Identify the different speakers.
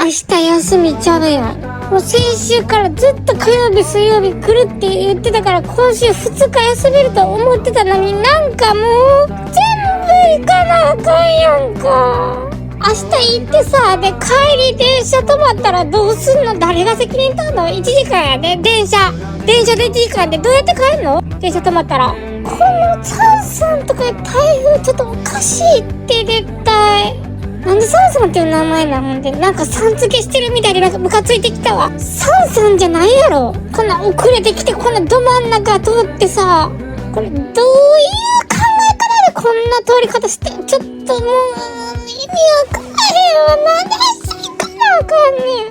Speaker 1: 明日休みちゃうやん。もう先週からずっと火曜日水曜日来るって言ってたから、今週2日休めると思ってたのに、なんかもう全部行かなあかんやんか。明日行ってさ、で帰り電車止まったらどうすんの？誰が責任取るの？1時間やで、電車で1時間でどうやって帰んの？電車止まったら。このサンさんとか台風ちょっとおかしいって絶対。なんでサンさんっていう名前なの？でなんかさん付けしてるみたいでなんかムカついてきたわ。サンさんじゃないやろ。こんな遅れてきてこんなど真ん中通ってさ、これどういう考え方でこんな通り方して、ちょっともう意味わかんないよ。なんで明日行かなあかんねん。